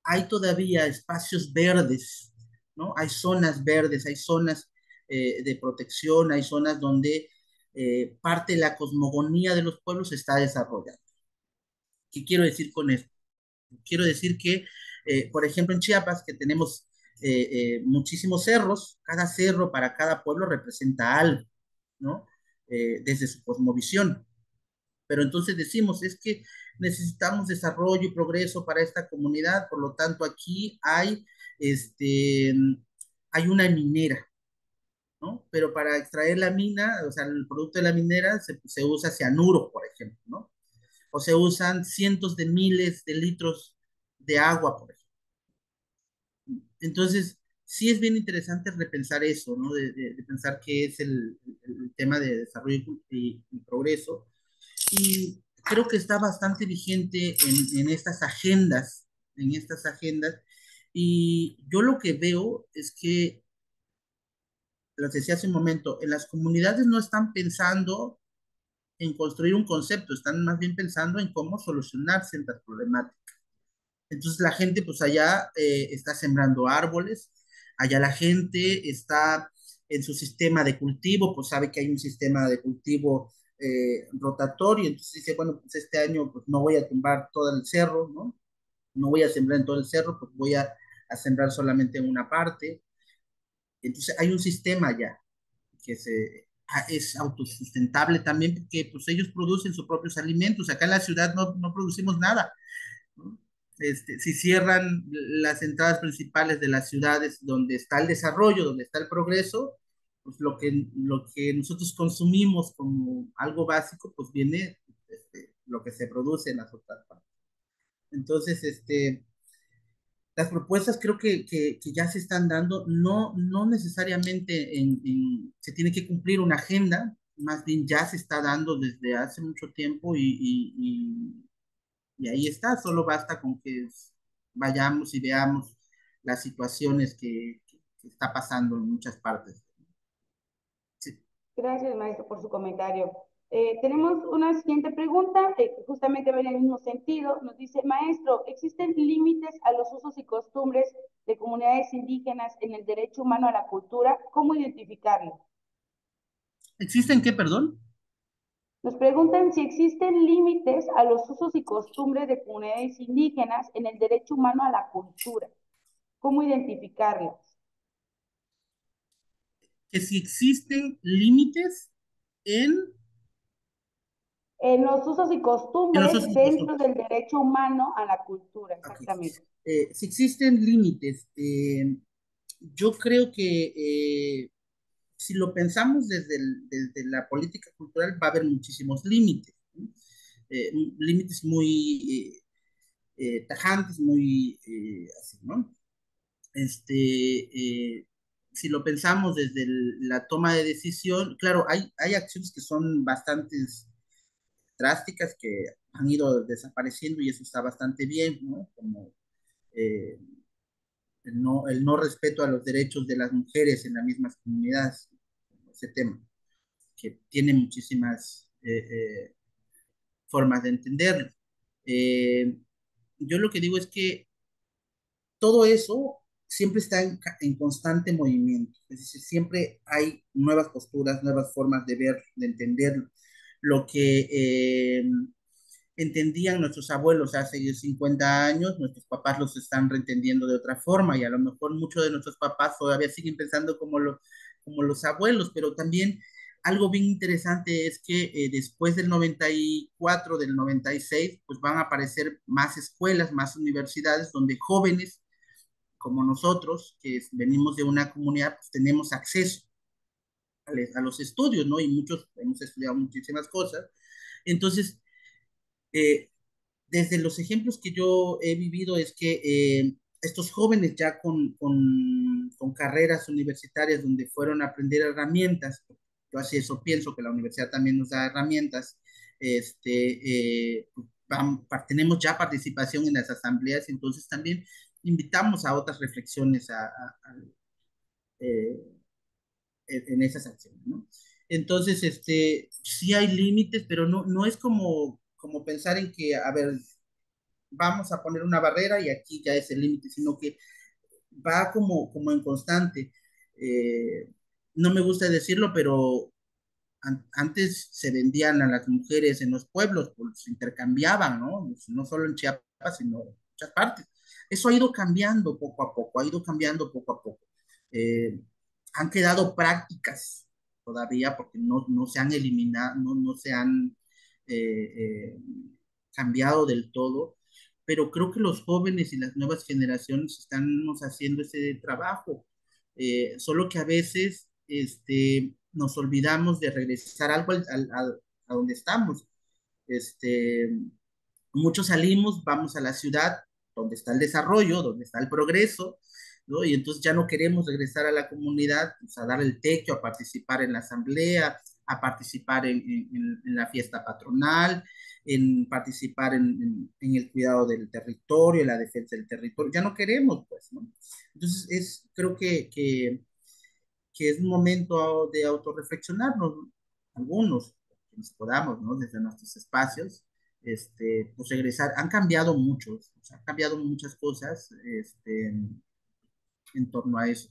hay todavía espacios verdes, ¿no? Hay zonas verdes, hay zonas de protección, hay zonas donde parte de la cosmogonía de los pueblos se está desarrollando. ¿Qué quiero decir con esto? Quiero decir que, por ejemplo, en Chiapas, que tenemos muchísimos cerros, cada cerro para cada pueblo representa algo, ¿no? Desde su cosmovisión. Pero entonces decimos, es que necesitamos desarrollo y progreso para esta comunidad, por lo tanto aquí este, hay una minera, ¿no? Pero para extraer la mina, o sea, el producto de la minera se usa cianuro, por ejemplo, ¿no? O se usan cientos de miles de litros de agua, por ejemplo. Entonces, sí es bien interesante repensar eso, ¿no? De pensar qué es el tema de desarrollo y progreso. Y creo que está bastante vigente en en estas agendas. Y yo lo que veo es que, lo decía hace un momento, en las comunidades no están pensando en construir un concepto, están más bien pensando en cómo solucionar ciertas problemáticas. Entonces la gente pues allá está sembrando árboles, allá la gente está en su sistema de cultivo, pues sabe que hay un sistema de cultivo rotatorio, entonces dice, bueno, pues este año pues no voy a tumbar todo el cerro, ¿no? No voy a sembrar en todo el cerro, pues voy a sembrar solamente en una parte. Entonces hay un sistema ya es autosustentable también porque pues ellos producen sus propios alimentos. Acá en la ciudad no producimos nada, ¿no? Si cierran las entradas principales de las ciudades donde está el desarrollo, donde está el progreso, pues lo que nosotros consumimos como algo básico, pues viene lo que se produce en las otras partes. Entonces, las propuestas creo que ya se están dando, no necesariamente se tiene que cumplir una agenda, más bien ya se está dando desde hace mucho tiempo y ahí está, solo basta con que vayamos y veamos las situaciones que está pasando en muchas partes. Sí. Gracias, maestro, por su comentario. Tenemos una siguiente pregunta, que justamente va en el mismo sentido. Nos dice, maestro, ¿existen límites a los usos y costumbres de comunidades indígenas en el derecho humano a la cultura? ¿Cómo identificarlo? ¿Existen qué, perdón? Nos preguntan si existen límites a los usos y costumbres de comunidades indígenas en el derecho humano a la cultura. ¿Cómo identificarlas? Que si existen límites en, En los usos y en los costumbres usos y dentro costumbres. del derecho humano a la cultura, Ok. exactamente. Si existen límites, yo creo que si lo pensamos desde la política cultural, va a haber muchísimos límites, ¿no? Límites muy tajantes, muy así, ¿no? Si lo pensamos desde la toma de decisión, claro, hay acciones que son bastante drásticas que han ido desapareciendo y eso está bastante bien, ¿no? Como eh, el no respeto a los derechos de las mujeres en las mismas comunidades, ese tema, que tiene muchísimas formas de entenderlo. Eh, yo lo que digo es que todo eso siempre está en constante movimiento, es decir, siempre hay nuevas posturas, nuevas formas de ver, de entender lo que entendían nuestros abuelos hace 50 años, nuestros papás los están reentendiendo de otra forma y a lo mejor muchos de nuestros papás todavía siguen pensando como los abuelos, pero también algo bien interesante es que después del 94, del 96, pues van a aparecer más escuelas, más universidades donde jóvenes como nosotros, que venimos de una comunidad, pues tenemos acceso a los estudios, ¿no? Y muchos hemos estudiado muchísimas cosas. Entonces, eh, desde los ejemplos que yo he vivido es que estos jóvenes ya con carreras universitarias donde fueron a aprender herramientas, yo así eso pienso que la universidad también nos da herramientas, tenemos ya participación en las asambleas, entonces también invitamos a otras reflexiones eh, en esas acciones, ¿no? Entonces, sí hay límites, pero no es como pensar en que, a ver, vamos a poner una barrera y aquí ya es el límite, sino que va como en constante. Eh, no me gusta decirlo, pero antes se vendían a las mujeres en los pueblos, pues se intercambiaban, ¿no? No solo en Chiapas, sino en muchas partes. Eso ha ido cambiando poco a poco, ha ido cambiando poco a poco. Eh, Han quedado prácticas todavía porque no se han eliminado, no se han eh, eh, cambiado del todo, pero creo que los jóvenes y las nuevas generaciones estamos haciendo ese trabajo, solo que a veces nos olvidamos de regresar algo a donde estamos. Este, Muchos salimos, vamos a la ciudad donde está el desarrollo, donde está el progreso, ¿no? Y entonces ya no queremos regresar a la comunidad, pues, a dar el techo, a participar en la asamblea, a participar en la fiesta patronal, en participar en el cuidado del territorio, en la defensa del territorio. Ya no queremos, pues, ¿no? Entonces, creo que es un momento de autorreflexionarnos, algunos, quienes podamos, ¿no? Desde nuestros espacios, pues regresar. Han cambiado muchos, o sea, han cambiado muchas cosas, en torno a eso.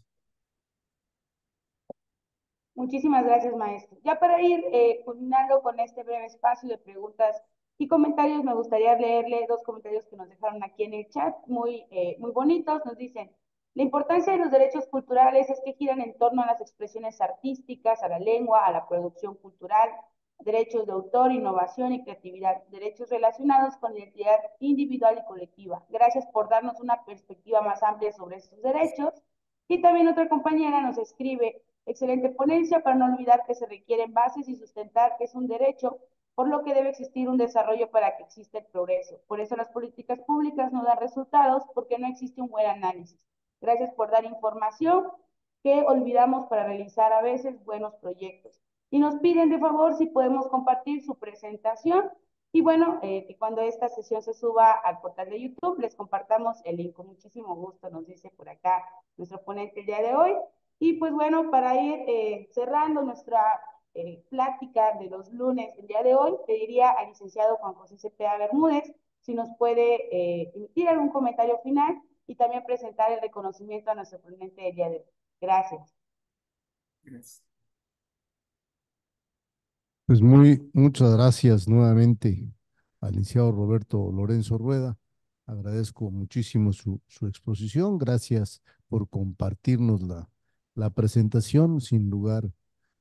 Muchísimas gracias, maestro. Ya para ir culminando con este breve espacio de preguntas y comentarios, me gustaría leerle dos comentarios que nos dejaron aquí en el chat, muy bonitos. Nos dicen, la importancia de los derechos culturales es que giran en torno a las expresiones artísticas, a la lengua, a la producción cultural, derechos de autor, innovación y creatividad, derechos relacionados con la identidad individual y colectiva. Gracias por darnos una perspectiva más amplia sobre estos derechos. Y también otra compañera nos escribe, excelente ponencia para no olvidar que se requieren bases y sustentar que es un derecho, por lo que debe existir un desarrollo para que exista el progreso. Por eso las políticas públicas no dan resultados porque no existe un buen análisis. Gracias por dar información que olvidamos para realizar a veces buenos proyectos. Y nos piden de favor si podemos compartir su presentación y bueno, que cuando esta sesión se suba al portal de YouTube les compartamos el link con muchísimo gusto, nos dice por acá nuestro ponente el día de hoy. Y pues bueno, para ir cerrando plática de los lunes el día de hoy, pediría al licenciado Juan José Cepeda Bermúdez si nos puede emitir algún comentario final y también presentar el reconocimiento a nuestro ponente del día de hoy. Gracias. Gracias. Pues muchas gracias nuevamente al licenciado Roberto Lorenzo Rueda. Agradezco muchísimo su exposición. Gracias por compartirnos la presentación. Sin lugar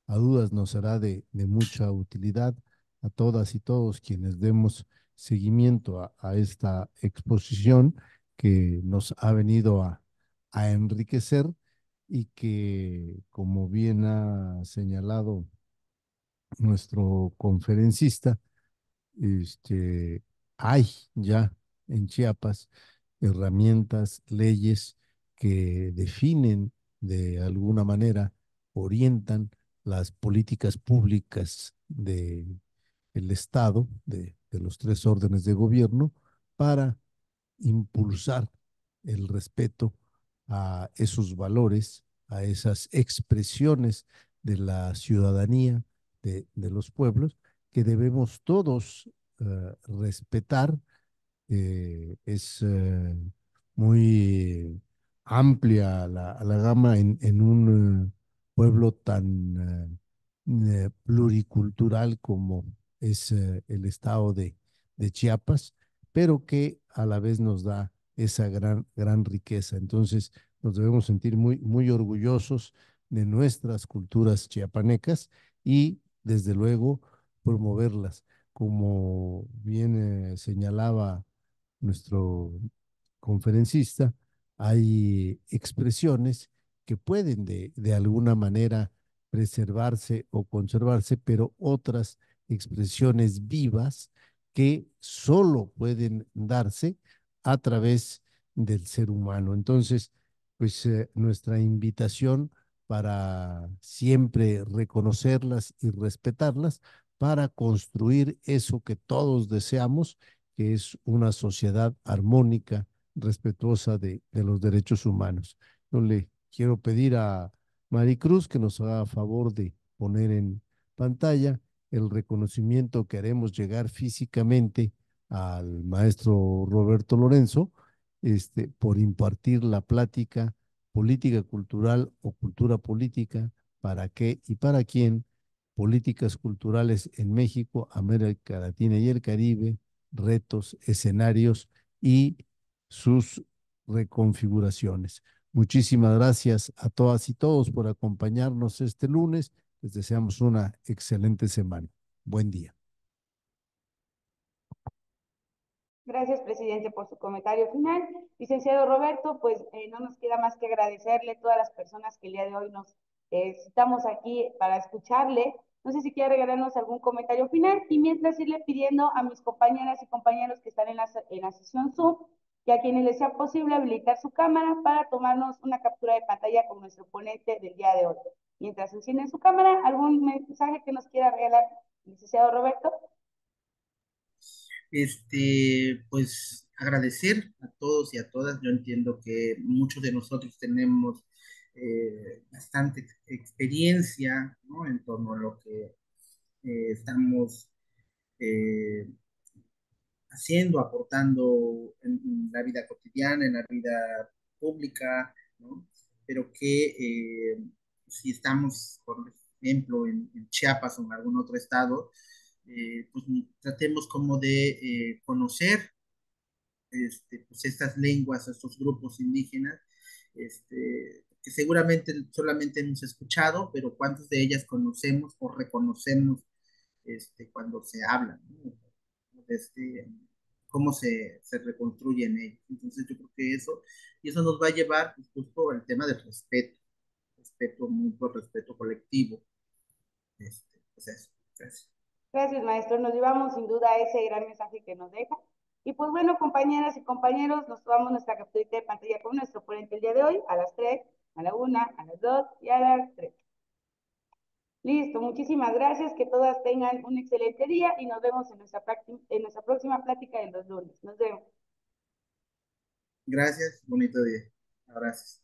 a dudas nos será de mucha utilidad a todas y todos quienes demos seguimiento a esta exposición que nos ha venido a enriquecer y que, como bien ha señalado nuestro conferencista, hay ya en Chiapas herramientas, leyes que definen de alguna manera, orientan las políticas públicas del Estado, de los tres órdenes de gobierno, para impulsar el respeto a esos valores, a esas expresiones de la ciudadanía, de los pueblos, que debemos todos respetar. Es muy amplia la gama en un pueblo tan pluricultural como es el estado de Chiapas, pero que a la vez nos da esa gran riqueza. Entonces, nos debemos sentir muy orgullosos de nuestras culturas chiapanecas y, desde luego, promoverlas. Como bien señalaba nuestro conferencista, hay expresiones que pueden de alguna manera preservarse o conservarse, pero otras expresiones vivas que solo pueden darse a través del ser humano. Entonces, pues nuestra invitación para siempre reconocerlas y respetarlas, para construir eso que todos deseamos, que es una sociedad armónica, respetuosa de los derechos humanos. Yo le quiero pedir a Maricruz que nos haga favor de poner en pantalla el reconocimiento que haremos llegar físicamente al maestro Roberto Lorenzo, por impartir la plática política cultural o cultura política, para qué y para quién, políticas culturales en México, América Latina y el Caribe, retos, escenarios y sus reconfiguraciones. Muchísimas gracias a todas y todos por acompañarnos este lunes. Les deseamos una excelente semana. Buen día. Gracias, presidente, por su comentario final. Licenciado Roberto, pues no nos queda más que agradecerle a todas las personas que el día de hoy nos citamos aquí para escucharle. No sé si quiere regalarnos algún comentario final y mientras irle pidiendo a mis compañeras y compañeros que están en la sesión Zoom que a quienes les sea posible habilitar su cámara para tomarnos una captura de pantalla con nuestro ponente del día de hoy. Mientras encienden su cámara, ¿algún mensaje que nos quiera regalar, licenciado Roberto? Pues agradecer a todos y a todas. Yo entiendo que muchos de nosotros tenemos bastante experiencia, ¿no? En torno a lo que estamos eh, haciendo, aportando en la vida cotidiana, en la vida pública, ¿no? Pero que si estamos, por ejemplo, en Chiapas o en algún otro estado, pues tratemos como de conocer pues estas lenguas, estos grupos indígenas, que seguramente solamente hemos escuchado, pero cuántos de ellas conocemos o reconocemos cuando se hablan, ¿no? Cómo se reconstruyen ellos. Entonces yo creo que y eso nos va a llevar pues, justo al tema del respeto mutuo, respeto colectivo. Pues eso, gracias. Gracias, maestro. Nos llevamos sin duda ese gran mensaje que nos deja. Y pues bueno, compañeras y compañeros, nos tomamos nuestra capturita de pantalla con nuestro ponente el día de hoy, a las 3, a la 1, a las 2 y a las 3. Listo, muchísimas gracias, que todas tengan un excelente día y nos vemos en nuestra próxima plática de los lunes. Nos vemos. Gracias, bonito día. Abrazos.